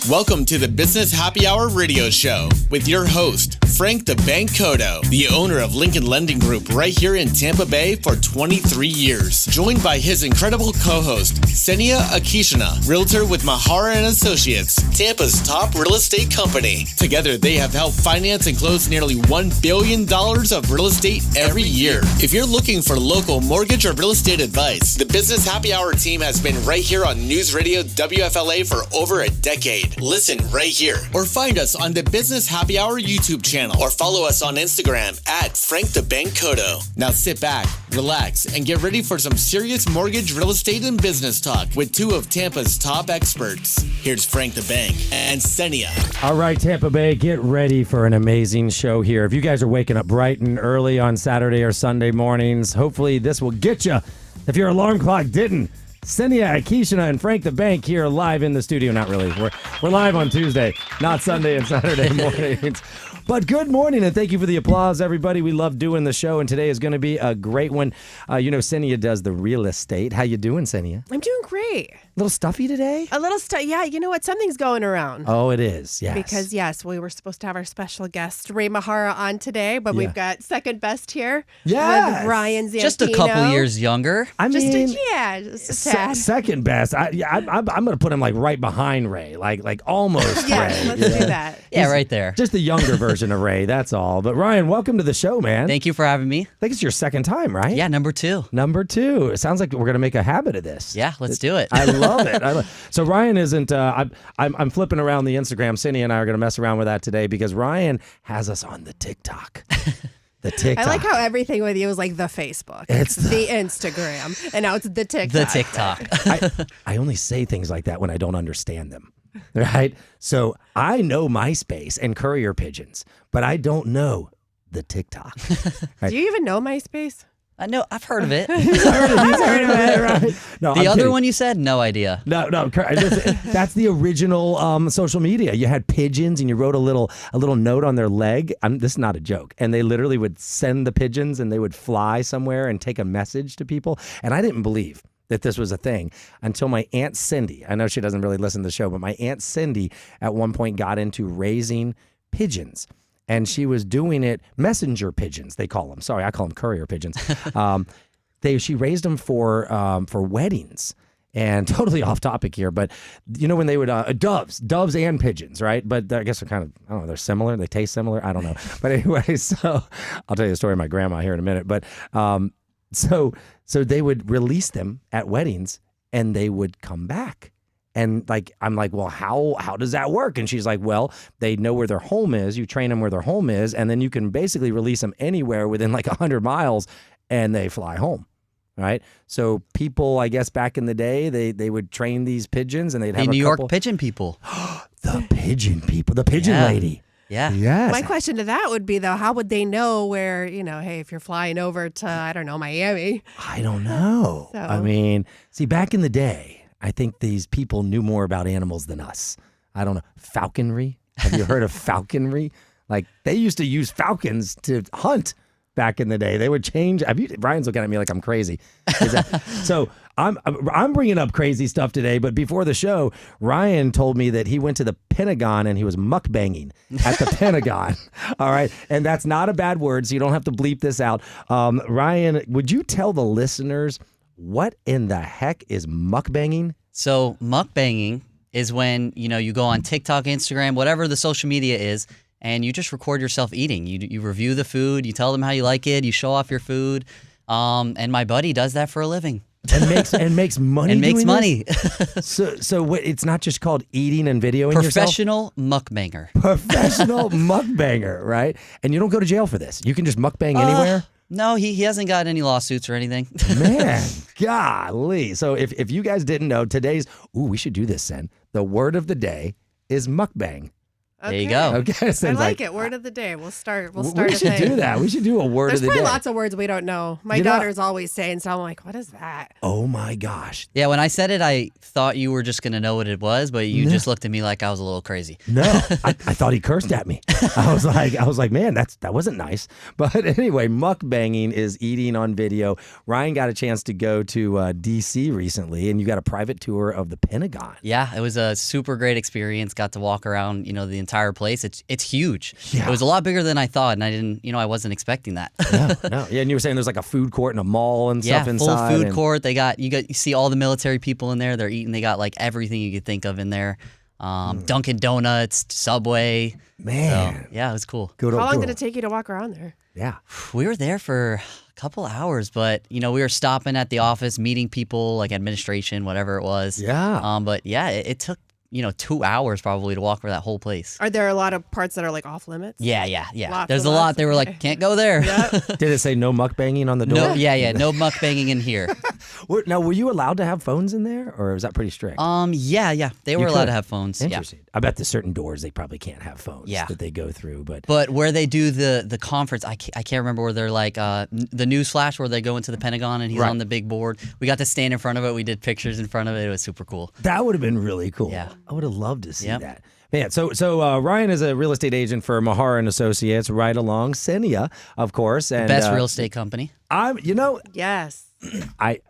Welcome to the Business Happy Hour radio show with your host, Frank the Bank Cotto, the owner of Lincoln Lending Group right here in Tampa Bay for 23 years. Joined by his incredible co-host, Senia Akishina, realtor with Mihara And Associates, Tampa's top real estate company. Together, they have helped finance and close nearly $1 billion of real estate every year. If you're looking for local mortgage or real estate advice, the Business Happy Hour team has been right here on News Radio WFLA for over a decade. Listen right here or find us on the Business Happy Hour YouTube channel or follow us on Instagram at Frank the Bank Cotto. Now sit back, relax, and get ready for some serious mortgage, real estate, and business talk with two of Tampa's top experts. Here's Frank the Bank and Senia. All right, Tampa Bay, get ready for an amazing show here. If you guys are waking up bright and early on Saturday or Sunday mornings, hopefully this will get you. If your alarm clock didn't, Senia Akishina and Frank the Bank here live in the studio. Not really. We're live on Tuesday, not Sunday and Saturday mornings. But good morning, and thank you for the applause, everybody. We love doing the show, and today is going to be a great one. Senia does the real estate. How you doing, Senia? I'm doing great. A little stuffy today? A little yeah, you know what? Something's going around. Oh, it is, yes. Because, yes, we were supposed to have our special guest, Ray Mihara, on today, but we've got second best here. Yes. With Ryan Zampino. Just a couple years younger. Just a tad. Second best. I'm going to put him like right behind Ray, like almost yeah, Ray. Let's do that. Yeah, right there. Just the younger version of Ray, that's all. But Ryan, welcome to the show, man. Thank you for having me. I think it's your second time, right? Yeah, number two. Number two. It sounds like we're going to make a habit of this. Yeah, let's do it. I love it. So Ryan isn't, I'm flipping around the Instagram. Cindy and I are going to mess around with that today because Ryan has us on the TikTok. The TikTok. I like how everything with you is like the Facebook. It's the Instagram. And now it's the TikTok. The TikTok. I only say things like that when I don't understand them. Right? So I know MySpace and courier pigeons, but I don't know the TikTok. Right? Do you even know MySpace? I know. I've heard of it. He's heard of it, right? No, the other one you said, no idea. No. That's the original social media. You had pigeons, and you wrote a little note on their leg. This is not a joke. And they literally would send the pigeons, and they would fly somewhere and take a message to people. And I didn't believe that this was a thing until my Aunt Cindy. I know she doesn't really listen to the show, but my Aunt Cindy at one point got into raising pigeons. And she was doing it, messenger pigeons, they call them. Sorry, I call them courier pigeons. She raised them for weddings. And totally off topic here, but you know when they would, doves and pigeons, right? But I guess they're kind of, I don't know, they're similar, they taste similar, I don't know. But anyway, so I'll tell you the story of my grandma here in a minute. But so they would release them at weddings and they would come back. And I'm like, well, how does that work? And she's like, well, they know where their home is. You train them where their home is, and then you can basically release them anywhere within like 100 miles, and they fly home, right? So people, I guess back in the day, they would train these pigeons, and they'd have New York pigeon people. The pigeon people, the pigeon lady. Yeah. Yes. My question to that would be, though, how would they know where, hey, if you're flying over to, I don't know, Miami? I don't know. So. I mean, see, back in the day, I think these people knew more about animals than us. I don't know. Falconry? Have you heard of falconry? Like, they used to use falcons to hunt back in the day. They would change. Ryan's looking at me like I'm crazy. So I'm bringing up crazy stuff today, but before the show, Ryan told me that he went to the Pentagon and he was mukbanging at the Pentagon. All right. And that's not a bad word, so you don't have to bleep this out. Ryan, would you tell the listeners what in the heck is mukbanging? So mukbanging is when, you go on TikTok, Instagram, whatever the social media is, and you just record yourself eating. You review the food, you tell them how you like it, you show off your food. And my buddy does that for a living. And makes money. And makes money. So it's not just called eating and videoing yourself? Professional mukbanger. Professional mukbanger, right? And you don't go to jail for this. You can just mukbang anywhere? No, he hasn't got any lawsuits or anything. Man, golly. So if you guys didn't know, we should do this, Sen. The word of the day is mukbang. There you go. Okay, so I it's like it. Word of the day. We'll start. we a should thing. do that. We should do a word There's of the day. probably lots of words we don't know. My daughter's always saying, so I'm like, what is that? Oh my gosh. Yeah, when I said it, I thought you were just going to know what it was, but you just looked at me like I was a little crazy. No, I thought he cursed at me. I was like, man, that wasn't nice. But anyway, mukbanging is eating on video. Ryan got a chance to go to D.C. recently, and you got a private tour of the Pentagon. Yeah, it was a super great experience. Got to walk around, the entire place. It's huge. Yeah. It was a lot bigger than I thought, and I wasn't expecting that. No. Yeah, and you were saying there's like a food court and a mall and stuff full inside. food court. You see all the military people in there. They're eating. They got like everything you could think of in there. Dunkin' Donuts, Subway. Man. So, yeah, it was cool. How long did it take you to walk around there? Yeah. We were there for a couple hours, but we were stopping at the office, meeting people, like administration, whatever it was. Yeah. But yeah, it took 2 hours probably to walk for that whole place. Are there a lot of parts that are like off limits? Yeah. Lots There's and a lot. lots. They were like, can't go there. Did it say no mukbanging on the door? No, no mukbanging in here. Now, were you allowed to have phones in there, or was that pretty strict? Yeah. They were allowed could. to have phones. Interesting. I bet there's certain doors they probably can't have phones that they go through. But where they do the conference, I can't remember where they're like the news flash where they go into the Pentagon and he's on the big board. We got to stand in front of it. We did pictures in front of it. It was super cool. That would have been really cool. Yeah. I would have loved to see that. Man, so Ryan is a real estate agent for Mihara and Associates, right along Senia, of course. And Best real estate company. Yes.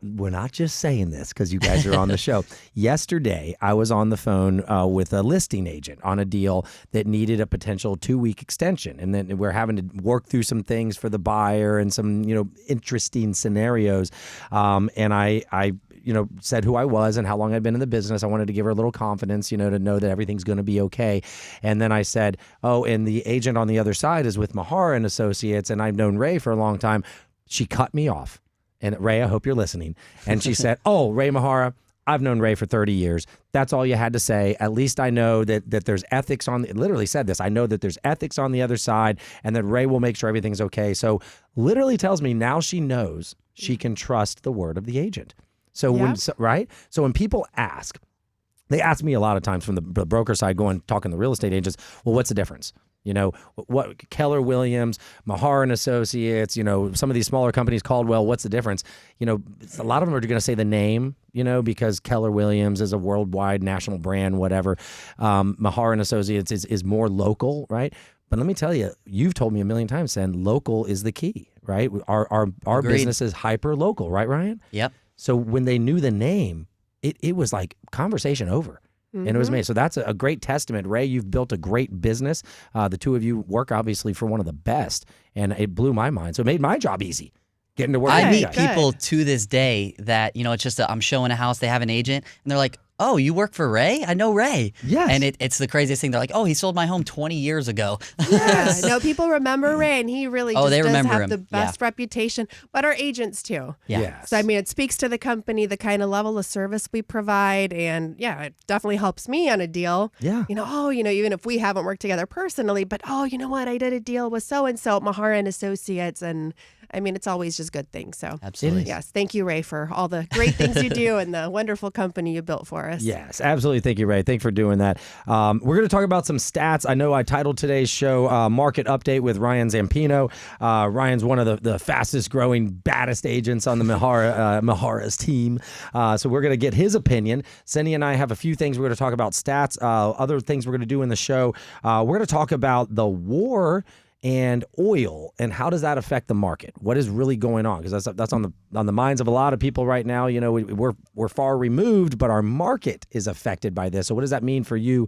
We're not just saying this because you guys are on the show. Yesterday, I was on the phone with a listing agent on a deal that needed a potential 2-week extension. And then we're having to work through some things for the buyer and some, interesting scenarios. And I said who I was and how long I'd been in the business. I wanted to give her a little confidence, to know that everything's going to be okay. And then I said, and the agent on the other side is with Mihara and Associates, and I've known Ray for a long time. She cut me off. And Ray, I hope you're listening. And she said, Ray Mihara, I've known Ray for 30 years. That's all you had to say. At least I know that there's ethics literally said this. I know that there's ethics on the other side and that Ray will make sure everything's okay. So literally tells me now she knows she can trust the word of the agent. So when people ask, they ask me a lot of times from the broker side talking to real estate agents, well, what's the difference? What Keller Williams, Mihara and Associates, some of these smaller companies, Caldwell, what's the difference? A lot of them are going to say the name, because Keller Williams is a worldwide national brand, whatever. Mihara and Associates is more local, right? But let me tell you, you've told me a million times, Sen, local is the key, right? Our business is hyper local, right, Ryan? Yep. So when they knew the name, it was like conversation over. And it was made. So that's a great testament. Ray, you've built a great business. The two of you work obviously for one of the best. And it blew my mind. So it made my job easy. Getting to work with I you meet guys. people to this day that, it's just I'm showing a house, they have an agent, and they're like, oh, you work for Ray? I know Ray. Yes. And it's the craziest thing. They're like, oh, he sold my home 20 years ago. Yeah. No, people remember Ray, and he really they does remember have him. the best reputation. But our agents too. Yeah. Yes. So it speaks to the company, the kind of level of service we provide, and it definitely helps me on a deal. Yeah. Even if we haven't worked together personally, but you know what, I did a deal with so and so, Mihara and Associates, and it's always just good things. So Absolutely. Yes, thank you, Ray, for all the great things you do and the wonderful company you built for us. Yes, absolutely. Thank you, Ray. Thanks for doing that. We're going to talk about some stats. I know I titled today's show Market Update with Ryan Zampino. Ryan's one of the fastest growing, baddest agents on the Mihara's team. So we're going to get his opinion. Seni and I have a few things we're going to talk about stats, other things we're going to do in the show. We're going to talk about the war and oil, and how does that affect the market? What is really going on? Because that's on the minds of a lot of people right now. We're far removed, but our market is affected by this. So what does that mean for you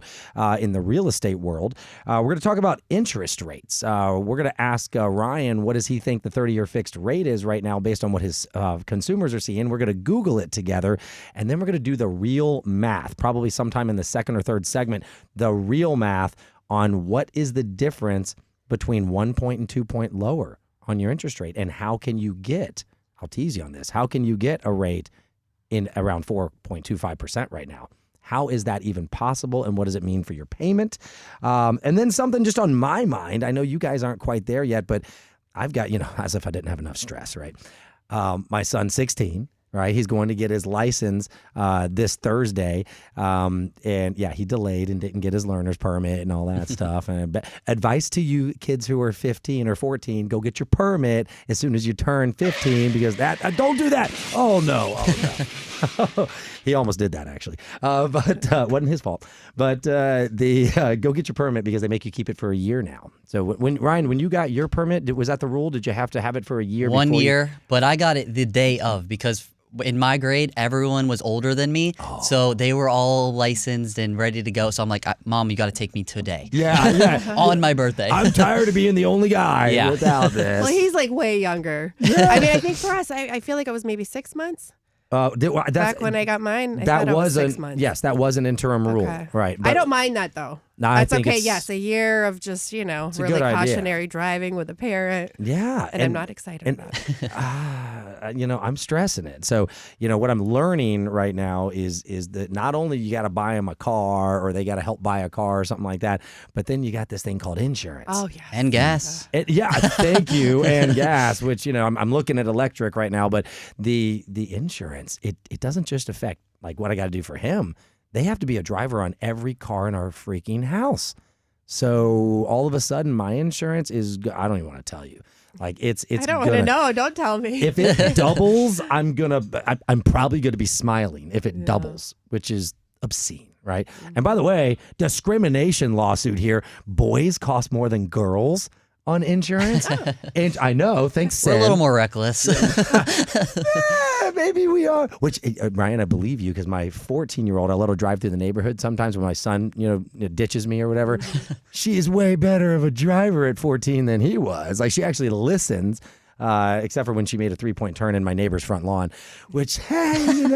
in the real estate world? We're going to talk about interest rates. We're going to ask Ryan, what does he think the 30-year fixed rate is right now based on what his consumers are seeing? We're going to Google it together, and then we're going to do the real math, probably sometime in the second or third segment, the real math on what is the difference between 1 point and 2 point lower on your interest rate. And how can you get, I'll tease you on this, how can you get a rate in around 4.25% right now? How is that even possible? And what does it mean for your payment? And then something just on my mind, I know you guys aren't quite there yet, but I've got, as if I didn't have enough stress, right? My son's 16. right? He's going to get his license this Thursday. And yeah, he delayed and didn't get his learner's permit and all that stuff. And advice to you kids who are 15 or 14, go get your permit as soon as you turn 15, because don't do that. Oh no. He almost did that actually. But wasn't his fault. But go get your permit, because they make you keep it for a year now. So Ryan, when you got your permit, was that the rule? Did you have to have it for a year? 1 year, but I got it the day of, because in my grade, everyone was older than me, so they were all licensed and ready to go. So I'm like, Mom, you got to take me today. Yeah. On my birthday. I'm tired of being the only guy without this. Well, he's like way younger. I mean, I think for us, I feel like it was maybe 6 months. Back when I got mine, I thought it was 6 months. Yes, that was an interim rule, right? I don't mind that though. No, that's okay. Yes, a year of just really cautionary driving with a parent. Yeah, and I'm not excited about it. I'm stressing it. So what I'm learning right now is that not only you got to buy them a car, or they got to help buy a car or something like that, but then you got this thing called insurance. Oh yeah, and gas. Thank you, and gas. Which I'm looking at electric right now, but the insurance it doesn't just affect like what I got to do for him. They have to be a driver on every car in our freaking house. So all of a sudden, my insurance is, I don't even want to tell you. Like it's. I don't want to know. Don't tell me. If it doubles, I'm probably gonna be smiling if it doubles, which is obscene, right? And by the way, discrimination lawsuit here. Boys cost more than girls on insurance. And I know, thanks, We're a little more reckless. Maybe we are. Which, Ryan, I believe you, because my 14-year-old, I let her drive through the neighborhood sometimes when my son, ditches me or whatever. She is way better of a driver at 14 than he was. Like, she actually listens. Except for when she made a 3-point turn in my neighbor's front lawn, which, hey,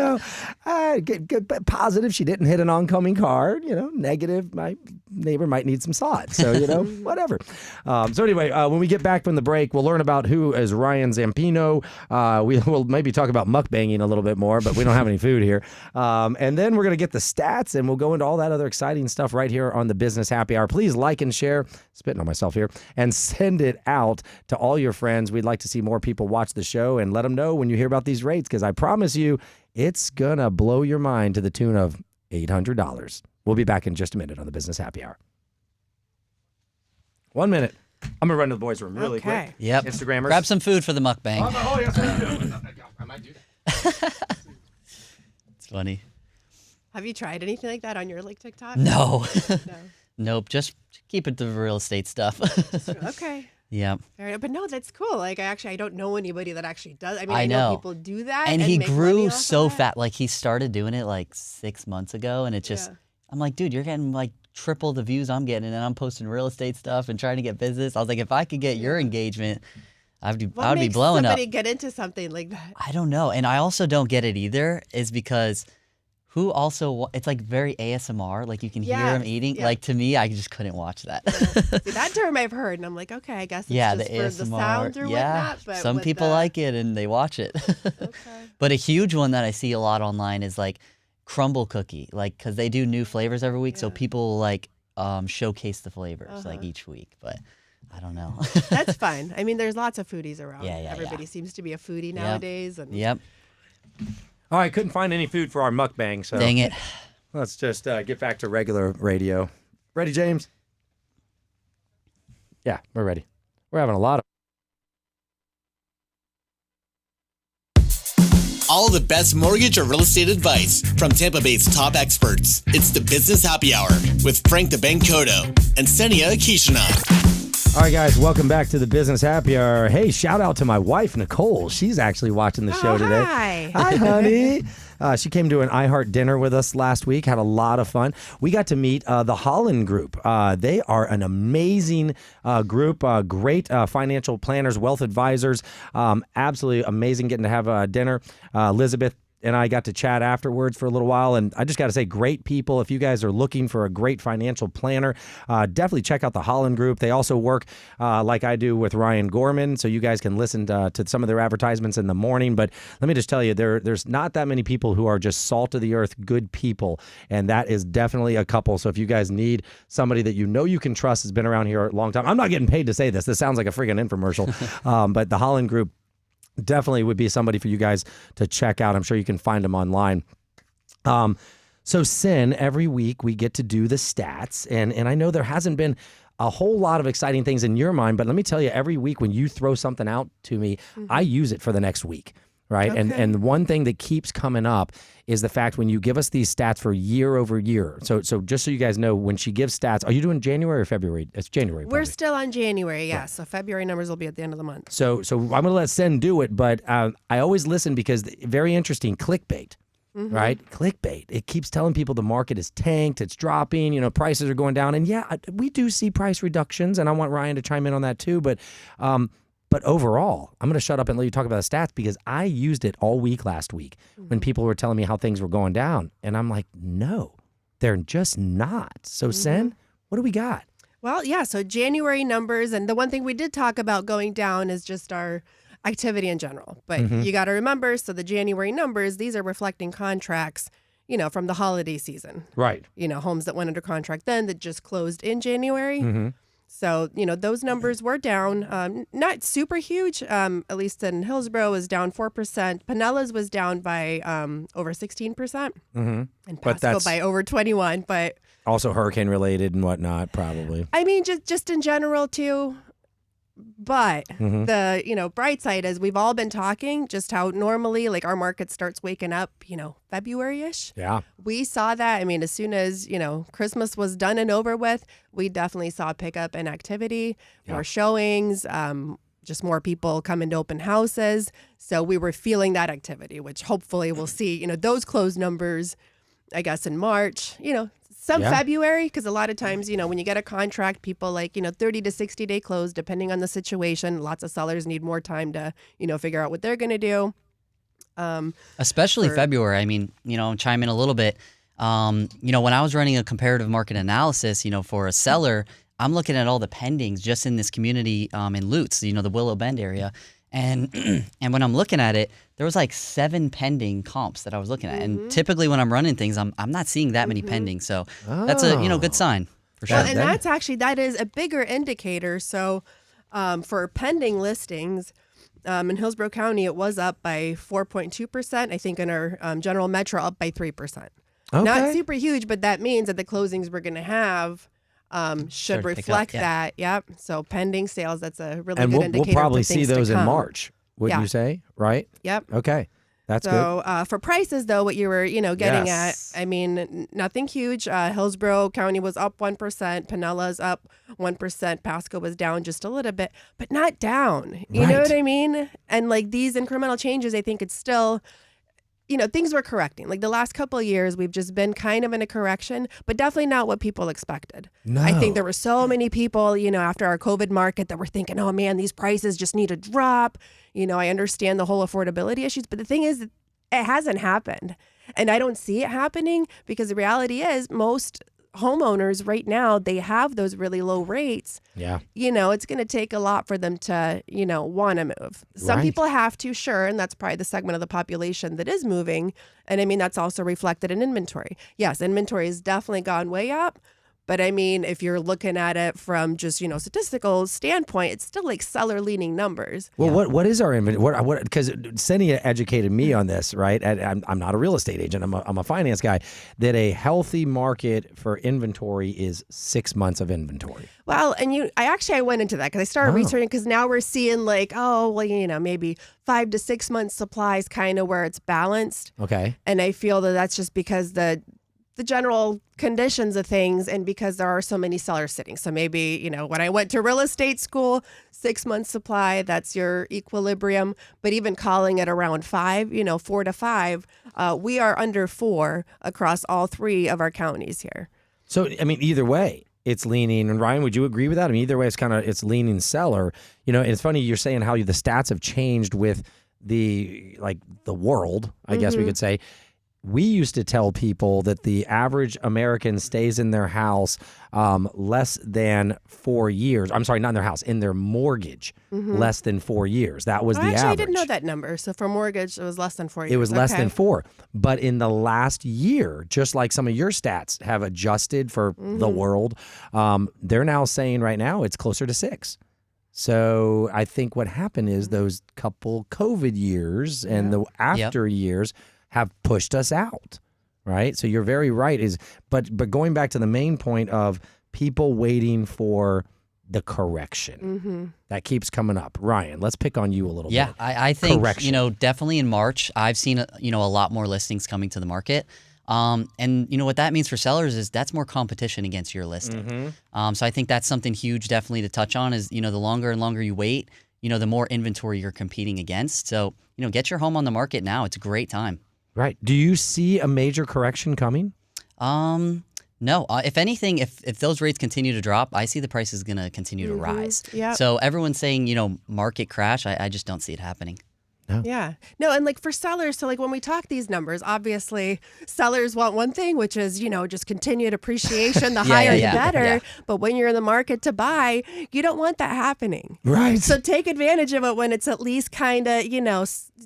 good, positive. She didn't hit an oncoming car. Negative. My neighbor might need some sod. So, whatever. So anyway, when we get back from the break, we'll learn about who is Ryan Zampino. We'll maybe talk about mukbanging a little bit more, but we don't have any food here. And then we're going to get the stats, and we'll go into all that other exciting stuff right here on the Business Happy Hour. Please like and share, spitting on myself here, and send it out to all your friends. We'd like to see more people watch the show, and let them know when you hear about these rates, because I promise you it's gonna blow your mind to the tune of $800. We'll be back in just a minute on the Business Happy Hour. 1 minute. I'm gonna run to the boys' room really quick. Yep. Instagrammers, grab some food for the mukbang. Oh yes, I might do that. It's funny. Have you tried anything like that on your TikTok? No. No. Nope. Just keep it to real estate stuff. Okay. Yeah. But no, that's cool. Like, I don't know anybody that actually does. I mean, I I know know people do that. And he make money grew off so of that. fast. Like, he started doing it like 6 months ago, and it just, I'm like, dude, you're getting like triple the views I'm getting, and I'm posting real estate stuff and trying to get business. I was like, if I could get your engagement, I would be blowing up. What makes somebody get into something like that? I don't know. And I also don't get it either, is because it's like very ASMR. Like, you can hear him eating. Yeah. Like, to me, I just couldn't watch that. See, that term I've heard, and I'm like, okay, I guess it's just the for ASMR, the sound or whatnot. But some people like it and they watch it. Okay. But a huge one that I see a lot online is like crumble cookie, like, because they do new flavors every week, so people like showcase the flavors like each week. But I don't know. That's fine. I mean, there's lots of foodies around. Yeah, Everybody seems to be a foodie nowadays. And Yep. All right, couldn't find any food for our mukbang, so Dang it. let's just get back to regular radio. Ready, James? Yeah, we're ready. We're having a lot of. All the best mortgage or real estate advice from Tampa Bay's top experts. It's the Business Happy Hour with Frank the Bank Cotto and Senia Kishina. All right, guys, welcome back to the Business Happy Hour. Hey, shout out to my wife, Nicole. She's actually watching the show today. Hi. Hi, honey. She came to an iHeart dinner with us last week, had a lot of fun. We got to meet the Holland Group. They are an amazing group, great financial planners, wealth advisors. Absolutely amazing getting to have dinner. Elizabeth and I got to chat afterwards for a little while, and I just got to say, great people. If you guys are looking for a great financial planner, definitely check out the Holland Group. They also work like I do with Ryan Gorman, so you guys can listen to some of their advertisements in the morning. But let me just tell you, there's not that many people who are just salt of the earth, good people, and that is definitely a couple. So if you guys need somebody that you can trust, has been around here a long time. I'm not getting paid to say this. This sounds like a freaking infomercial, but the Holland Group, definitely would be somebody for you guys to check out. I'm sure you can find them online. So Sin, every week we get to do the stats, and I know there hasn't been a whole lot of exciting things in your mind, but let me tell you, every week when you throw something out to me, I use it for the next week, right? Okay. And one thing that keeps coming up is the fact when you give us these stats for year over year. So just so you guys know, when she gives stats, are you doing January or February? It's January. We're probably. still on January, yeah. So February numbers will be at the end of the month. So I'm going to let Sen do it, but I always listen because very interesting clickbait. Right? Clickbait. It keeps telling people the market is tanked, it's dropping, prices are going down. And yeah, we do see price reductions, and I want Ryan to chime in on that too. But overall, I'm going to shut up and let you talk about the stats because I used it all week last week when people were telling me how things were going down. And I'm like, no, they're just not. So Sen, what do we got? Well, yeah, so January numbers, and the one thing we did talk about going down is just our activity in general. But you got to remember, so the January numbers, these are reflecting contracts, from the holiday season. Right. Homes that went under contract then that just closed in January. So, those numbers were down, not super huge, at least in Hillsborough was down 4%. Pinellas was down by over 16%. And Pasco by over 21%. But also hurricane related and whatnot, probably. I mean, just in general, too. But the, bright side is we've all been talking just how normally like our market starts waking up, February-ish. Yeah. We saw that. I mean, as soon as, Christmas was done and over with, we definitely saw a pickup in activity, more showings, just more people coming to open houses. So we were feeling that activity, which hopefully we'll see, those closed numbers, I guess, in March, some February, because a lot of times, when you get a contract, people 30 to 60 day close, depending on the situation. Lots of sellers need more time to, figure out what they're going to do. Especially February. I mean, chime in a little bit. When I was running a comparative market analysis, for a seller, I'm looking at all the pendings just in this community in Lutz, the Willow Bend area. And when I'm looking at it, there was 7 pending comps that I was looking at. And typically when I'm running things, I'm not seeing that many pending. So that's a good sign for sure. Well, and that is a bigger indicator. So for pending listings in Hillsborough County, it was up by 4.2%. I think in our general metro, up by 3%. Okay. Not super huge, but that means that the closings we're going to have should reflect that. Yep. So pending sales, that's a really good indicator. We'll probably for see those in come. March, wouldn't you say? Right? Yep. Okay. That's good. So for prices, though, what you were, getting at, I mean, nothing huge. Hillsborough County was up 1%. Pinellas up 1%. Pasco was down just a little bit, but not down. You know what I mean? And these incremental changes, I think it's still... things were correcting. The last couple of years, we've just been kind of in a correction, but definitely not what people expected. No. I think there were so many people, after our COVID market that were thinking, oh man, these prices just need to drop. I understand the whole affordability issues, but the thing is, it hasn't happened. And I don't see it happening because the reality is most homeowners right now, they have those really low rates. Yeah. It's going to take a lot for them to, want to move. Some people have to, sure. And that's probably the segment of the population that is moving. And I mean, that's also reflected in inventory. Yes, inventory has definitely gone way up. But I mean, if you're looking at it from just, statistical standpoint, it's still seller leaning numbers. Well, what is our inventory? What? Because Senia educated me on this, right? I'm not a real estate agent. I'm a finance guy. That a healthy market for inventory is 6 months of inventory. Well, and I went into that because I started researching because now we're seeing maybe 5 to 6 months supply is kind of where it's balanced. Okay. And I feel that that's just because the general conditions of things and because there are so many sellers sitting. So maybe, when I went to real estate school, 6 months supply, that's your equilibrium. But even calling it around 5, 4 to 5, we are under 4 across all 3 of our counties here. So, I mean, either way, it's leaning. And Ryan, would you agree with that? I mean, either way, it's leaning seller. It's funny you're saying how the stats have changed with the world, I guess we could say. We used to tell people that the average American stays in their house less than 4 years. I'm sorry, not in their house, in their mortgage, less than 4 years. That was the average. I didn't know that number. So for mortgage, it was less than 4 years. It was less than 4. But in the last year, just like some of your stats have adjusted for the world, they're now saying right now it's closer to 6. So I think what happened is those couple COVID years and the after years have pushed us out, right? So you're very right. But going back to the main point of people waiting for the correction that keeps coming up. Ryan, let's pick on you a little bit. Yeah, I think Correction. definitely in March I've seen a lot more listings coming to the market. And what that means for sellers is that's more competition against your listing. So I think that's something huge definitely to touch on is, the longer and longer you wait, the more inventory you're competing against. So, get your home on the market now. It's a great time. Right. Do you see a major correction coming? No. If anything, if those rates continue to drop, I see the price is going to continue to rise. Yep. So everyone's saying, market crash. I just don't see it happening. Yeah. No, and like for sellers, so like when we talk these numbers, obviously sellers want one thing, which is, just continued appreciation, the higher the better. Yeah. But when you're in the market to buy, you don't want that happening. Right. So take advantage of it when it's at least kind of,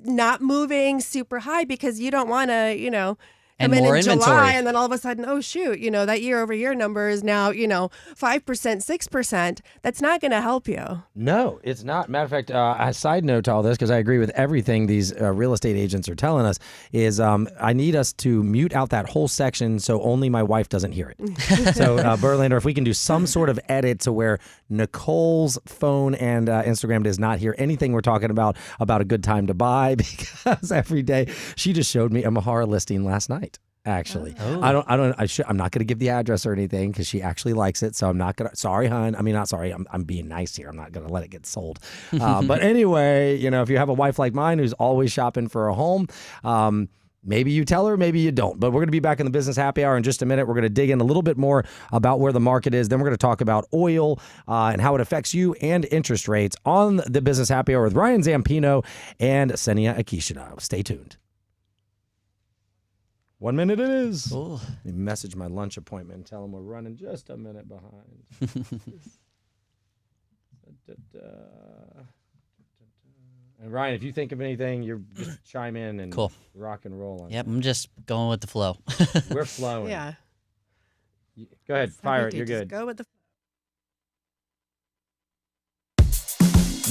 not moving super high because you don't want to, and come more in inventory. July and then all of a sudden, oh shoot, that year over year number is now, 5%, 6%. That's not going to help you. No, it's not. Matter of fact, a side note to all this, because I agree with everything these real estate agents are telling us, is I need us to mute out that whole section so only my wife doesn't hear it. So Berlander, if we can do some sort of edit to where Nicole's phone and Instagram does not hear anything we're talking about a good time to buy, because every day she just showed me a Mihara listing last night. Actually, I'm not going to give the address or anything because she actually likes it. So I'm not going to, sorry, hon. I mean, not sorry. I'm being nice here. I'm not going to let it get sold. But anyway, if you have a wife like mine who's always shopping for a home, maybe you tell her, maybe you don't. But we're going to be back in the Business Happy Hour in just a minute. We're going to dig in a little bit more about where the market is. Then we're going to talk about oil and how it affects you and interest rates on the Business Happy Hour with Ryan Zampino and Senia Akishina. Stay tuned. 1 minute it is. Cool. Let me message my lunch appointment and tell them we're running just a minute behind. And Ryan, if you think of anything, you just chime in and rock and roll on. Yep, I'm just going with the flow. We're flowing. Yeah. Go ahead, fire it. You're good. Go with the.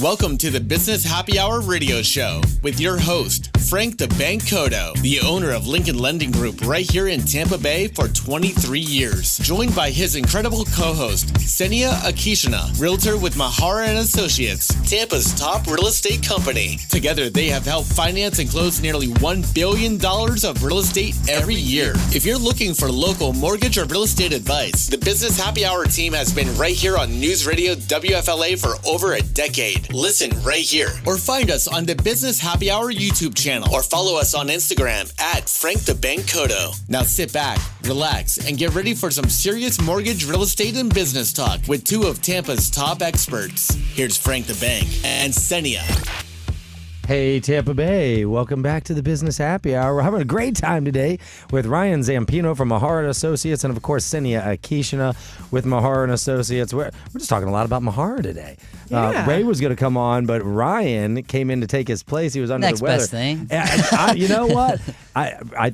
Welcome to the Business Happy Hour radio show with your host, Frank the Bank Cotto, the owner of Lincoln Lending Group right here in Tampa Bay for 23 years. Joined by his incredible co-host, Senia Akishina, realtor with Mihara And Associates, Tampa's top real estate company. Together, they have helped finance and close nearly $1 billion of real estate every year. If you're looking for local mortgage or real estate advice, the Business Happy Hour team has been right here on News Radio WFLA for over a decade. Listen right here or find us on the Business Happy Hour YouTube channel or follow us on Instagram at Frank the Bank Cotto. Now sit back, relax, and get ready for some serious mortgage, real estate, and business talk with two of Tampa's top experts. Here's Frank the Bank and Senia. Hey, Tampa Bay. Welcome back to the Business Happy Hour. We're having a great time today with Ryan Zampino from Mihara And Associates and, of course, Senia Akishina with Mihara And Associates. We're just talking a lot about Mihara today. Yeah. Ray was going to come on, but Ryan came in to take his place. He was under Next the weather. best thing. You know what?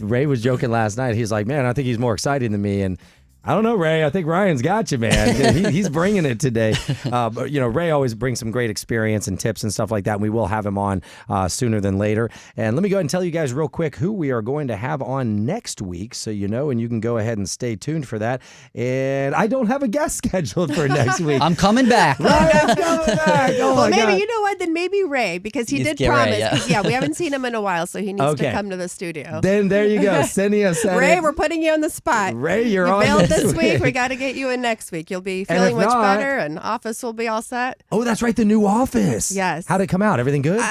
Ray was joking last night. He's like, man, I think he's more exciting than me. And I don't know, Ray. I think Ryan's got you, man. He's bringing it today. But, Ray always brings some great experience and tips and stuff like that. And we will have him on sooner than later. And let me go ahead and tell you guys real quick who we are going to have on next week. So and you can go ahead and stay tuned for that. And I don't have a guest scheduled for next week. I'm coming back. Ryan's coming back. Oh, well, my God. maybe, you know what? Then maybe Ray, because he did get promise. Ray, yeah. 'Cause, we haven't seen him in a while, so he needs to come to the studio. Then there you go. Senia said Ray, it. we're putting you on the spot. Ray, you're you on bailed this this week. We got to get you in next week. You'll be feeling much better, and office will be all set. Oh, that's right. The new office. Yes. How'd it come out? Everything good?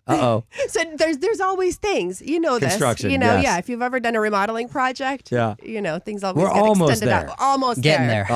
Uh-oh. So there's always things, Construction, this. yes. If you've ever done a remodeling project, things always We're get almost extended there. out. Almost Getting there.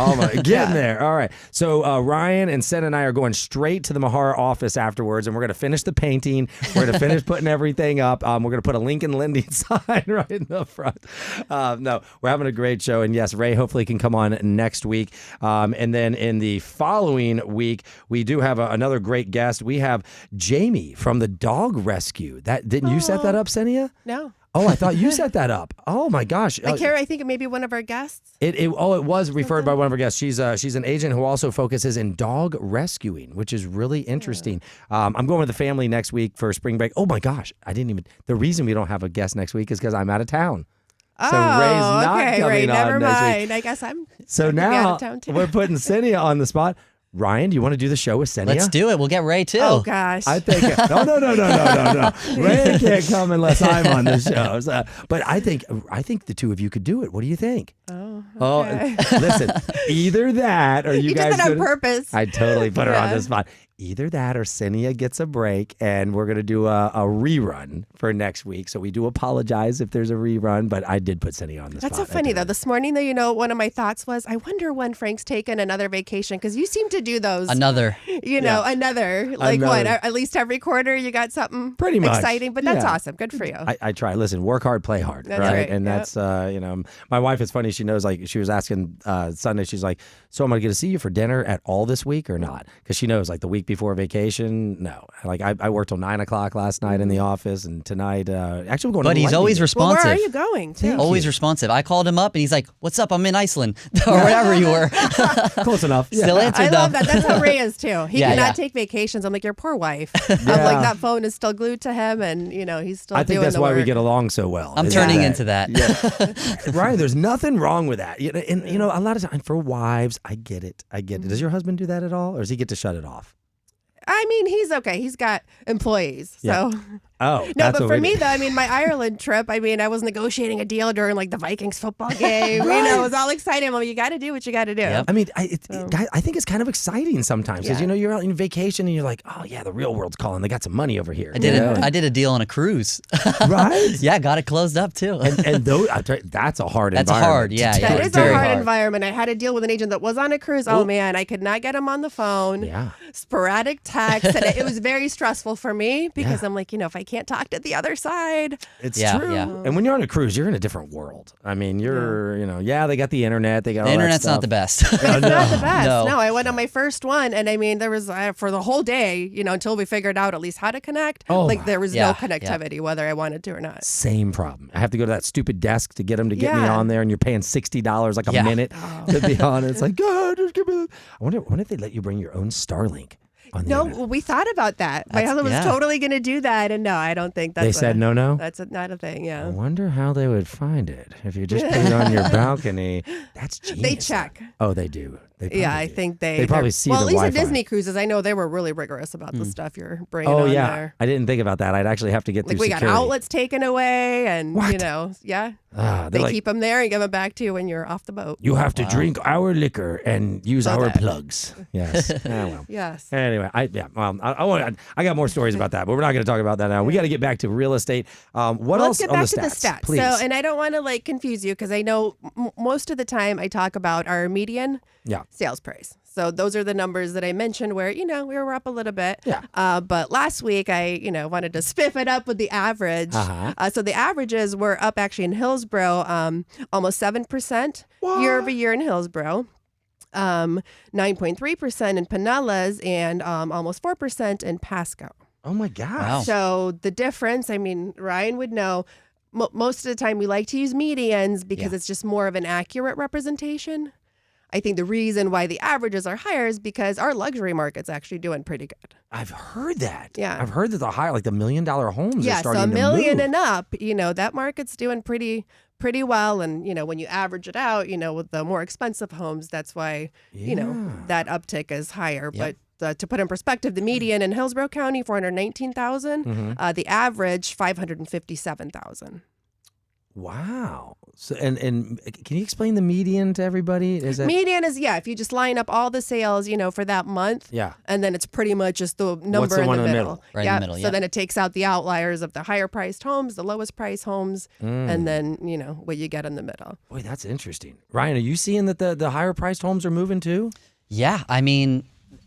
Getting there. All right. So Ryan and Sen and I are going straight to the Mihara office afterwards, and we're going to finish the painting. We're going to finish putting everything up. We're going to put a Lincoln Lending sign right in the front. No, we're having a great show. And yes, Ray hopefully can come on next week. And then in the following week, we do have another great guest. We have Jamie from the Dog Rescue. Didn't you set that up, Senia? No. Oh, I thought you set that up. Oh my gosh. Carrie, I think maybe one of our guests. It was referred by one of our guests. She's an agent who also focuses in dog rescuing, which is really interesting. I'm going with the family next week for spring break. Oh my gosh, the reason we don't have a guest next week is because I'm out of town. So Ray's not okay, coming Ray, on never next mind. week. I guess I'm So gonna be out now of town too. we're putting Senia on the spot. Ryan, do you want to do the show with Senia? Let's do it. We'll get Ray too. Oh gosh. I think no. Ray can't come unless I'm on the show. So, but I think the two of you could do it. What do you think? Oh, okay. Listen, either that or you guys did that on gonna- purpose. I totally put her on Yeah. the spot. Either that or Senia gets a break, and we're going to do a rerun for next week. So we do apologize if there's a rerun, but I did put Senia on the spot. That's so funny, though. This morning, though, one of my thoughts was, I wonder when Frank's taken another vacation, because you seem to do those. Another. Another. Like what? Another. At least every quarter you got something Pretty much. exciting, but that's Yeah. awesome. Good for you. I try. Listen, work hard, play hard, That's right? right, And yep. that's, my wife is funny. She knows, like, she was asking Sunday, she's like, so am I going to see you for dinner at all this week or not? Because she knows, like, the week before vacation, no. Like, I worked till 9 o'clock last night in the office, and tonight, actually, we're going But to he's always London. Well, responsive. where are you going? Too? Always responsive. I called him up and he's like, "What's up? I'm in Iceland," or wherever you were. Close enough. Still answered I love them. that. That's how Ray is too. He Yeah, cannot yeah. take vacations. I'm like, your poor wife. I'm Yeah. like, that phone is still glued to him, and he's still. I think doing that's the why we work. get along so well. I'm is turning into that. Ryan, there's nothing wrong with that. And a lot of times for wives, I get it. Does your husband do that at all, or does he get to shut it off? I mean, he's okay. He's got employees, Yeah. so. Oh, No, that's but what for we me do. though, I mean, my Ireland trip, I was negotiating a deal during like the Vikings football game. It was all exciting. Well, you got to do what you got to do. Yep. I mean, I think it's kind of exciting sometimes because Yeah. you're out on vacation and you're like, oh yeah, the real world's calling. They got some money over here. I did a deal on a cruise. Right. Yeah, got it closed up too. And those, that's a hard That's environment. hard, yeah, to yeah. do That it. is a Very hard hard. environment. I had a deal with an agent that was on a cruise. Oh man, I could not get him on the phone. Yeah. Sporadic texts, and it was very stressful for me because I'm like, if I can't talk to the other side. It's Yeah, true. yeah. And when you're on a cruise, you're in a different world. I mean, you're, they got the internet. They got The all that internet's not stuff. the best. It's not the best. No. No, I went on my first one, and there was for the whole day, until we figured out at least how to connect. Oh, like there was yeah, no connectivity, whether I wanted to or not. Same problem. I have to go to that stupid desk to get them to get me Yeah. on there, and you're paying $60 like a Yeah. minute to be on. It's like, God, just give me that. I wonder if they let you bring your own Starlink on the No, internet. well, we thought about that. My That's- husband was yeah. totally going to do that, and no, I don't think that's. They said no. That's not a thing. I Yeah, wonder how they would find it if you just put it on your balcony. That's genius. they check. Oh, they do. They probably Yeah, I do. think They probably they're- see Well, the at least Wi-Fi. at Disney cruises, I know they were really rigorous about the stuff you're bringing Oh on yeah, there. I didn't think about that. I'd actually have to get Like through we got security. outlets taken away, and What? yeah, They're they like, keep them there and give them back to you when you're off the boat. you have to drink our liquor and use Love our that. plugs. Yes. Well. Yes. Anyway, I got more stories about that, but we're not going to talk about that now. We got to get back to real estate. What Well, else let's get on back the to stats? the stats. Please. So, and I don't want to confuse you because I know most of the time I talk about our median Yeah. sales price. So those are the numbers that I mentioned where, we were up a little bit. Yeah. But last week I, wanted to spiff it up with the average. Uh-huh. So the averages were up actually in Hillsborough, almost 7% year over year in Hillsborough. 9.3% in Pinellas and almost 4% in Pasco. Oh my gosh. Wow. So the difference, Ryan would know, most of the time we like to use medians because Yeah. it's just more of an accurate representation. I think the reason why the averages are higher is because our luxury market's actually doing pretty good. I've heard that. Yeah. I've heard that the high, like the $1 million homes are Yeah, so starting a to million move. and up, that market's doing pretty well. And, when you average it out, with the more expensive homes, that's why, that uptick is higher. Yep. But to put in perspective, the median in Hillsborough County, 419,000, the average, 557,000. Wow. So and can you explain the median to everybody? Is that Median is, if you just line up all the sales, for that month. Yeah. And then it's pretty much just the number What's the in one the in the middle. middle? Right in the middle, So yeah. then it takes out the outliers of the higher priced homes, the lowest priced homes, and then, what you get in the middle. Boy, that's interesting. Ryan, are you seeing that the higher priced homes are moving too? Yeah,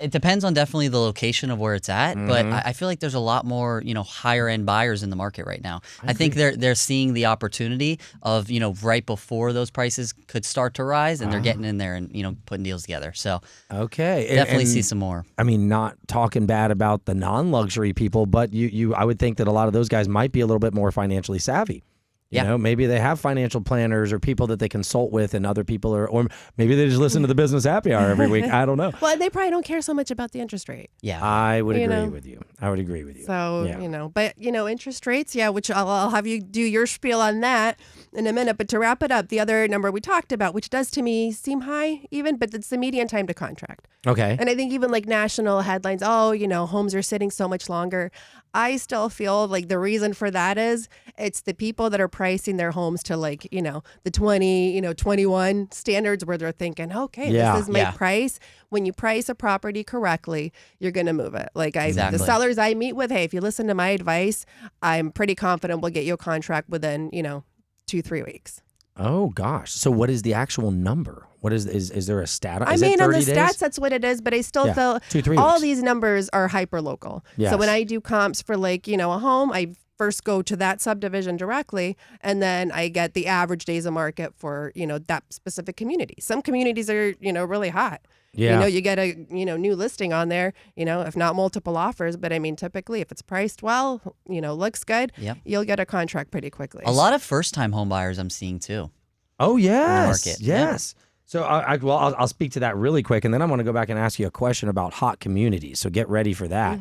it depends on definitely the location of where it's at, but I feel like there's a lot more, higher end buyers in the market right now. I think they're seeing the opportunity of, right before those prices could start to rise, and they're getting in there and, putting deals together. So Okay. definitely And- see some more. I mean, not talking bad about the non-luxury people, but I would think that a lot of those guys might be a little bit more financially savvy. You know, maybe they have financial planners or people that they consult with, and other people are, or maybe they just listen to the business happy hour every week. I don't know. Well, they probably don't care so much about the interest rate. Yeah. I would agree with you. I would agree with you. So, but interest rates, which I'll have you do your spiel on that in a minute. But to wrap it up, the other number we talked about, which does to me seem high even, but it's the median time to contract. Okay. And I think even like national headlines, homes are sitting so much longer. I still feel like the reason for that is it's the people that are pricing their homes to the 21 standards where they're thinking, okay, this is my price. When you price a property correctly, you're going to move it. The sellers I meet with, hey, if you listen to my advice, I'm pretty confident we'll get you a contract within, 2-3 weeks. Oh gosh. So what is the actual number? What is there a stat? I mean, on the stats, that's what it is, but I still feel 2-3 all weeks. these numbers are hyper local. Yes. So when I do comps for a home, I first go to that subdivision directly, and then I get the average days of market for, that specific community. Some communities are, really hot. Yeah. You get a, new listing on there, if not multiple offers. But I mean, typically if it's priced well, looks good, you'll get a contract pretty quickly. A lot of first-time home buyers I'm seeing too. Oh, yes. Market. Yes. Yeah. So I'll speak to that really quick, and then I want to go back and ask you a question about hot communities. So get ready for that.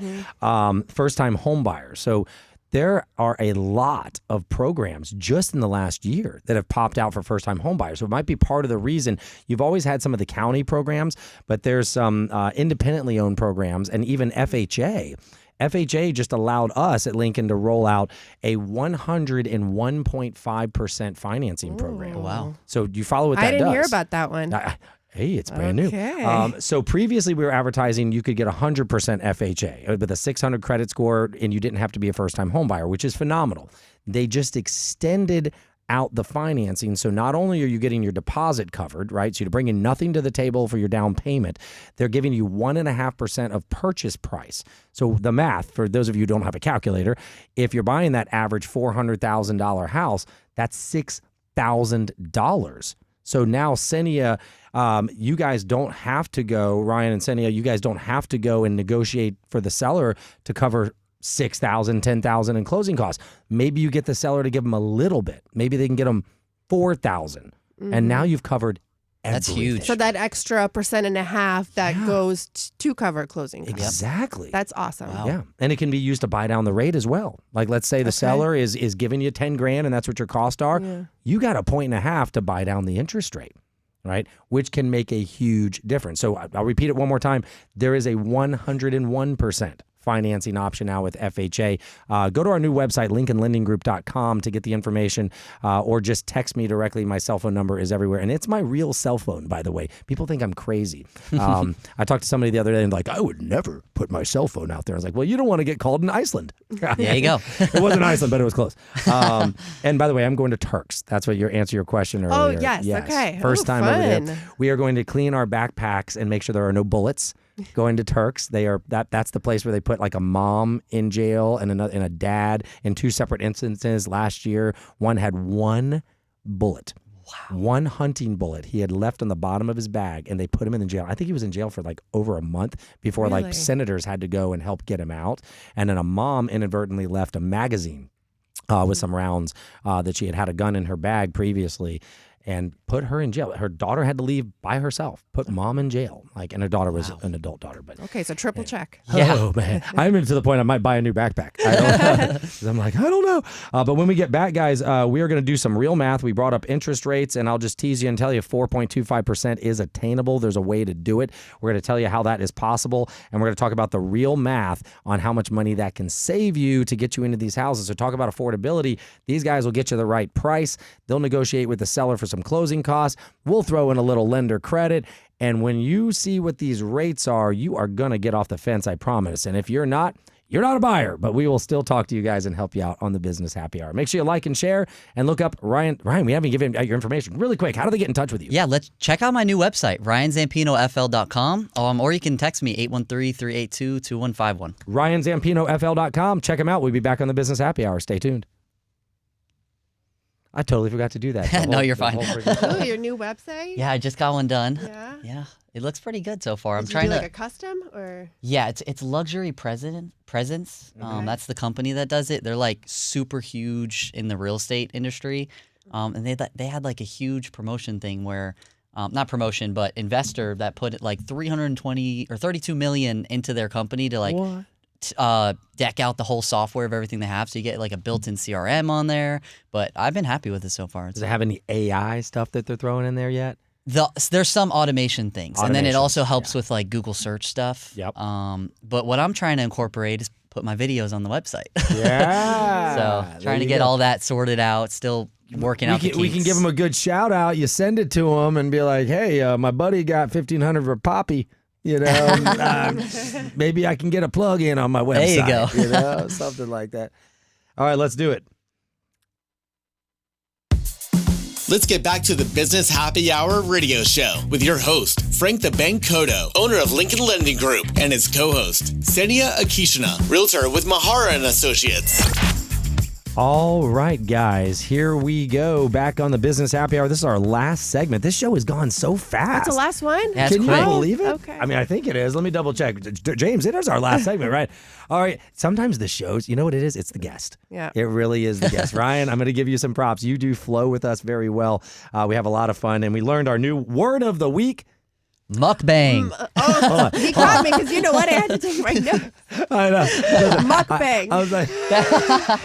First-time home buyers. So there are a lot of programs just in the last year that have popped out for first-time home buyers. So it might be part of the reason. You've always had some of the county programs, but there's some independently owned programs, and even FHA. FHA just allowed us at Lincoln to roll out a 101.5% financing program. Wow. So do you follow what that does? I didn't hear about that one. Hey, it's brand new. So previously we were advertising you could get 100% FHA with a 600 credit score, and you didn't have to be a first-time home buyer, which is phenomenal. They just extended out the financing. So not only are you getting your deposit covered, right? So you're bringing nothing to the table for your down payment. They're giving you 1.5% of purchase price. So the math, for those of you who don't have a calculator, if you're buying that average $400,000 house, that's $6,000. So now, Senia, you guys don't have to go, Ryan and Senia, you guys don't have to go and negotiate for the seller to cover $6,000, $10,000 in closing costs. Maybe you get the seller to give them a little bit. Maybe they can get them $4,000, and now you've covered everything. That's huge. So that extra 1.5% that goes to cover closing costs. Exactly. That's awesome. Wow. Yeah, and it can be used to buy down the rate as well. Like, let's say the seller is giving you $10,000, and that's what your costs are. Yeah. You got 1.5% to buy down the interest rate, right? Which can make a huge difference. So I'll repeat it one more time. There is a 101% financing option now with FHA. Go to our new website, lincolnlendinggroup.com, to get the information, or just text me directly. My cell phone number is everywhere. And it's my real cell phone, by the way. People think I'm crazy. I talked to somebody the other day and I would never put my cell phone out there. I was like, well, you don't want to get called in Iceland. There you go. It wasn't Iceland, but it was close. And by the way, I'm going to Turks. That's what answer your question earlier. Oh, yes. Okay. First time over there. We are going to clean our backpacks and make sure there are no bullets. Going to Turks, that's the place where they put a mom in jail and a dad in 2 separate instances last year. One had 1 bullet. Wow. 1 hunting bullet he had left on the bottom of his bag, and they put him in the jail. I think he was in jail for over a month before senators had to go and help get him out. And then a mom inadvertently left a magazine with some rounds that she had a gun in her bag previously, and put her in jail. Her daughter had to leave by herself, put mom in jail. And her daughter was an adult daughter. But okay, so triple check. Yeah. Oh, man. I'm to the point I might buy a new backpack. I'm like, I don't know. But when we get back, guys, we are going to do some real math. We brought up interest rates, and I'll just tease you and tell you 4.25% is attainable. There's a way to do it. We're going to tell you how that is possible, and we're going to talk about the real math on how much money that can save you to get you into these houses. So talk about affordability. These guys will get you the right price. They'll negotiate with the seller for some closing costs. We'll throw in a little lender credit. And when you see what these rates are, you are going to get off the fence, I promise. And if you're not a buyer, but we will still talk to you guys and help you out on the Business Happy Hour. Make sure you like and share and look up Ryan. Ryan, we haven't given out your information. Really quick, how do they get in touch with you? Yeah, let's check out my new website, ryanzampinofl.com, or you can text me, 813-382-2151. ryanzampinofl.com. Check them out. We'll be back on the Business Happy Hour. Stay tuned. I totally forgot to do that. No, you're fine. Oh, your new website? Yeah, I just got one done. Yeah. Yeah, it looks pretty good so far. I'm Did you trying do to. like a custom or? Yeah, it's luxury presence. That's the company that does it. They're like super huge in the real estate industry, and they had like a huge promotion thing where, not promotion, but investor that put like 320 or 32 million into their company to like. What? Deck out the whole software of everything they have, so you get like a built-in CRM on there. But I've been happy with it so far. Does it have any AI stuff that they're throwing in there yet? There's some automation things, and then it also helps yeah. with like Google search stuff. Yep. But what I'm trying to incorporate is put my videos on the website. Yeah. So trying to get all that sorted out. Still working out the kinks. We can give them a good shout out. You send it to them and be like, "Hey, my buddy got 1,500 for Poppy. You know, maybe I can get a plug in on my website. There you go. You know, something like that. All right, let's do it. Let's get back to the Business Happy Hour radio show with your host, Frank the Bank Cotto, owner of Lincoln Lending Group, and his co-host, Senia Akishina, realtor with Mihara And Associates. All right, guys, here we go. Back on the Business Happy Hour. This is our last segment. This show has gone so fast. That's the last one? That's Can you quick. believe it? Okay. I mean, I think it is. Let me double check. James, it is our last segment, right? All right. Sometimes the shows, you know what it is? It's the guest. Yeah. It really is the guest. Ryan, I'm going to give you some props. You do flow with us very well. We have a lot of fun, and we learned our new word of the week. Mukbang. He caught me because you know what? I had to take my notes. I know. Mukbang. I was like,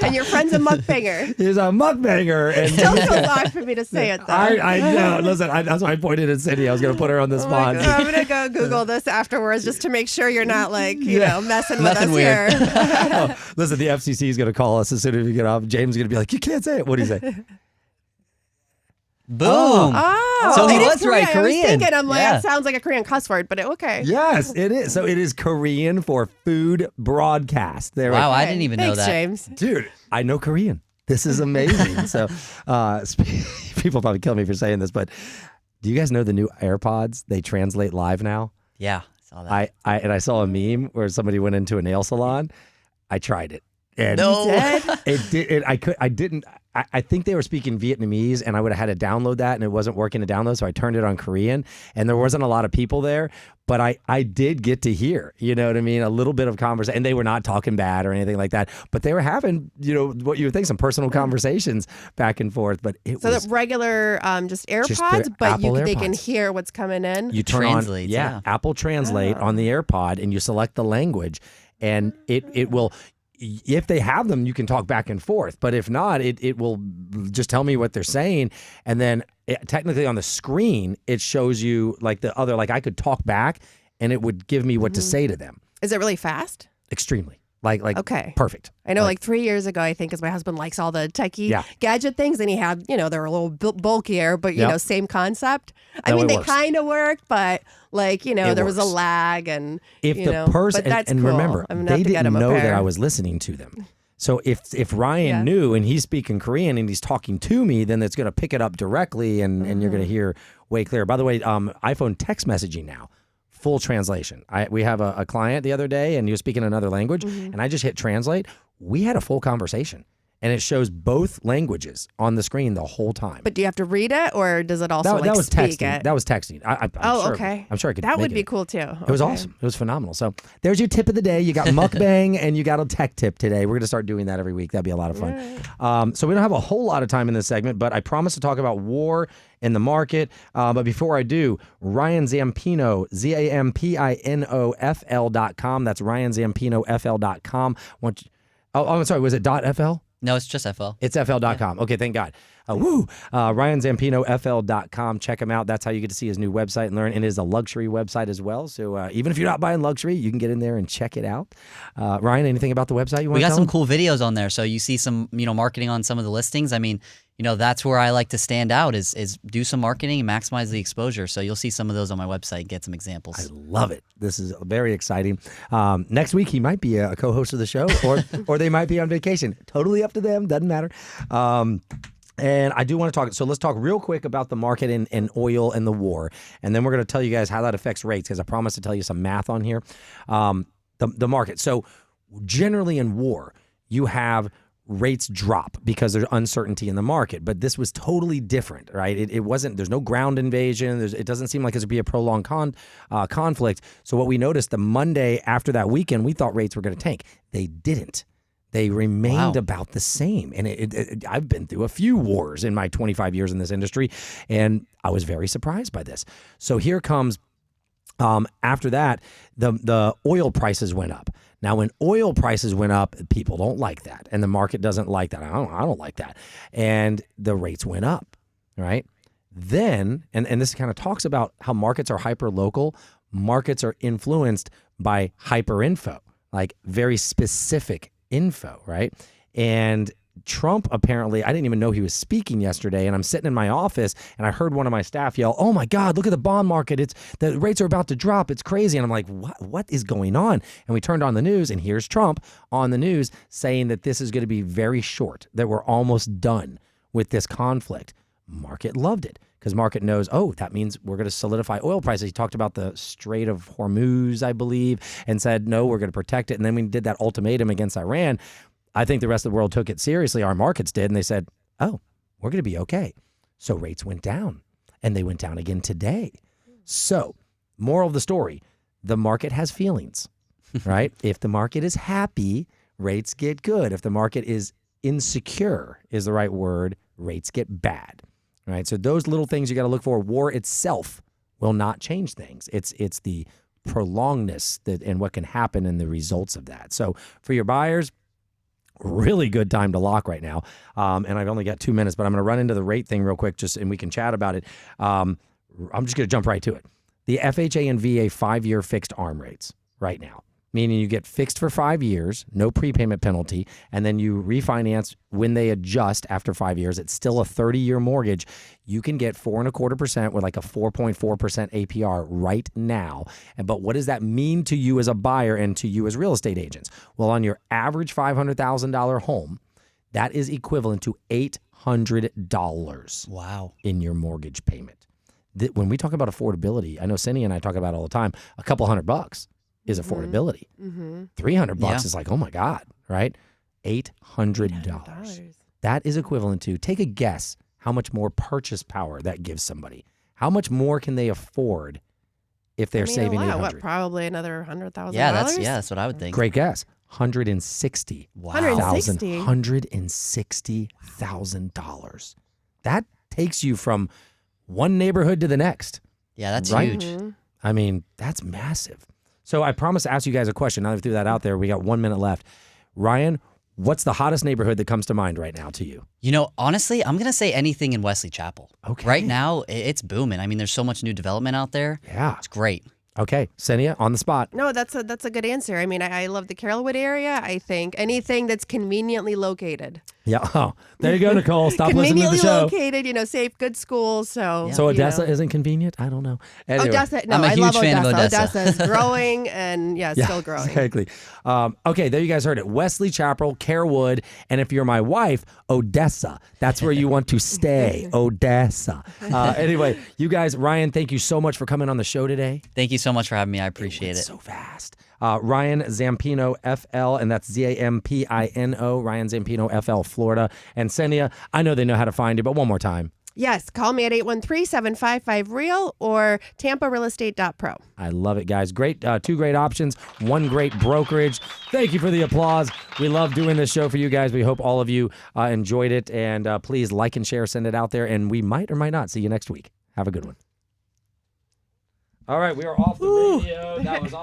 And your friend's a mukbanger. he's a mukbanger. And Still so long for me to say it, though. I know. Listen, that's why I pointed at Cindy. I was going to put her on the Oh spot. my God. I'm going to go Google this afterwards just to make sure you're not like, you know, messing with Nothing us weird. here. Listen, the FCC is going to call us as soon as we get off. James is going to be like, you can't say it. What do you say? Boom. Oh, So he it is was right, I was Korean. thinking, I'm like, Yeah. that sounds like a Korean cuss word, but okay. Yes, it is. So it is Korean for food broadcast. There we Wow, go. I didn't even know Thanks, that. James. Dude, I know Korean. This is amazing. So people probably kill me for saying this, but do you guys know the new AirPods? They translate live now. Yeah, saw that. I saw a meme where somebody went into a nail salon. I tried it. And No. I think they were speaking Vietnamese, and I would have had to download that, and it wasn't working to download, so I turned it on Korean, and there wasn't a lot of people there, but I did get to hear, you know what I mean, a little bit of conversation, and they were not talking bad or anything like that, but they were having, you know, what you would think, some personal conversations back and forth, but it So was... the regular just Just AirPods, the but Apple they can AirPods. hear what's coming in. You turn Translates, on, yeah. Apple Translate on the AirPod, and you select the language, and it will... If they have them, you can talk back and forth. But if not, it will just tell me what they're saying. And then technically on the screen, it shows you like the other, like I could talk back and it would give me what to say to them. Is it really fast? Extremely. Like Okay. perfect. I know like 3 years ago, I think, because my husband likes all the techie Yeah. gadget things, and he had, you know, they're a little bulkier, but, you Yep. know, same concept. I No, mean, it they works. kind of work, but like, you know, It there was a works. lag and, If you the know, person, but that's and cool. remember, I'm gonna have they to get didn't him a know that pair. I was listening to them. So if Ryan Yeah. knew and he's speaking Korean and he's talking to me, then it's going to pick it up directly and you're going to hear way clearer. By the way, iPhone text messaging now, full translation. We have a client the other day and he was speaking another language and I just hit translate. We had a full conversation and it shows both languages on the screen the whole time. But do you have to read it, or does it also that was speak texting. it? That was texting. I'm sure, okay. I'm sure I could. That make would be it. cool too. It was awesome. It was phenomenal. So there's your tip of the day. You got mukbang and you got a tech tip today. We're going to start doing that every week. That'd be a lot of fun. So we don't have a whole lot of time in this segment, but I promise to talk about war in the market. But before I do, Ryan Zampino, ZAMPINOFL.com. That's RyanZampinoFL.com. I'm sorry. Was it .fl? No, it's just FL. It's FL.com. Okay, thank God. RyanZampinoFL.com. Check him out. That's how you get to see his new website and learn. And it is a luxury website as well. So even if you're not buying luxury, you can get in there and check it out. Ryan, anything about the website you want We to got tell some them? cool videos on there. So you see some, marketing on some of the listings. I mean, that's where I like to stand out is do some marketing and maximize the exposure. So you'll see some of those on my website, get some examples. I love it. This is very exciting. Next week, he might be a co-host of the show or they might be on vacation. Totally up to them. Doesn't matter. And I do want to talk. So let's talk real quick about the market and oil and the war. And then we're going to tell you guys how that affects rates because I promised to tell you some math on here. The market. So generally in war, you have rates drop because there's uncertainty in the market. But this was totally different, right? It wasn't, there's no ground invasion. It doesn't seem like it's going to be a prolonged conflict. So what we noticed the Monday after that weekend, we thought rates were going to tank. They didn't. They remained about the same. And I've been through a few wars in my 25 years in this industry, and I was very surprised by this. So here comes, after that, the oil prices went up. Now, when oil prices went up, people don't like that, and the market doesn't like that. I don't like that. And the rates went up, right? Then, and this kind of talks about how markets are hyper-local. Markets are influenced by hyper-info, like very specific info, right? And Trump apparently, I didn't even know he was speaking yesterday, and I'm sitting in my office and I heard one of my staff yell, "Oh my God, look at the bond market. The rates are about to drop. It's crazy." And I'm like, what is going on? And we turned on the news, and here's Trump on the news saying that this is going to be very short, that we're almost done with this conflict. Market loved it because market knows, oh, that means we're going to solidify oil prices. He talked about the Strait of Hormuz, I believe, and said, no, we're going to protect it. And then we did that ultimatum against Iran. I think the rest of the world took it seriously. Our markets did. And they said, oh, we're going to be okay. So rates went down, and they went down again today. So moral of the story, the market has feelings, right? If the market is happy, rates get good. If the market is insecure is the right word, rates get bad, right? So those little things you got to look for. War itself will not change things. It's the prolongedness and what can happen and the results of that. So for your buyers, really good time to lock right now. And I've only got 2 minutes, but I'm going to run into the rate thing real quick and we can chat about it. I'm just going to jump right to it. The FHA and VA 5-year fixed ARM rates right now, meaning you get fixed for 5 years, no prepayment penalty, and then you refinance when they adjust after 5 years. It's still a 30-year mortgage. You can get 4.25% with like a 4.4% APR right now. But what does that mean to you as a buyer and to you as real estate agents? Well, on your average $500,000 home, that is equivalent to $800 Wow. in your mortgage payment. When we talk about affordability, I know Cindy and I talk about it all the time, a couple $100 is affordability. Mm-hmm. $300 is like, oh my God, right? $800. That is equivalent to, take a guess how much more purchase power that gives somebody. How much more can they afford if they're saving $800? What, probably another $100,000? Yeah, that's what I would think. Great guess. $160,000. Wow. $160,000. That takes you from one neighborhood to the next. Yeah, that's right? huge. Mm-hmm. I mean, that's massive. So I promised to ask you guys a question. Now that I threw that out there, we got 1 minute left. Ryan, what's the hottest neighborhood that comes to mind right now to you? You know, honestly, I'm going to say anything in Wesley Chapel. Okay. Right now, it's booming. I mean, there's so much new development out there. Yeah. It's great. Okay. Senia, on the spot. No, that's a good answer. I mean, I love the Carrollwood area. I think anything that's conveniently located. Yeah. Oh, there you go, Nicole. Stop listening to the show. Located, safe, good schools. So, So Odessa isn't convenient? I don't know. Anyway. Odessa, no, I'm a I huge love fan of Odessa. Odessa's growing and still growing. Exactly. Okay, there you guys heard it. Wesley Chapel, Carewood, and if you're my wife, Odessa. That's where you want to stay, Odessa. Anyway, you guys, Ryan, thank you so much for coming on the show today. Thank you so much for having me. I appreciate it. So fast. Ryan Zampino, FL, and that's Zampino, Ryan Zampino, FL, Florida. And Senia, I know they know how to find you, but one more time. Yes, call me at 813-755-REAL or tamparealestate.pro. I love it, guys. Great, two great options, one great brokerage. Thank you for the applause. We love doing this show for you guys. We hope all of you enjoyed it. And please like and share, send it out there. And we might or might not see you next week. Have a good one. All right, we are off the radio. That was awesome.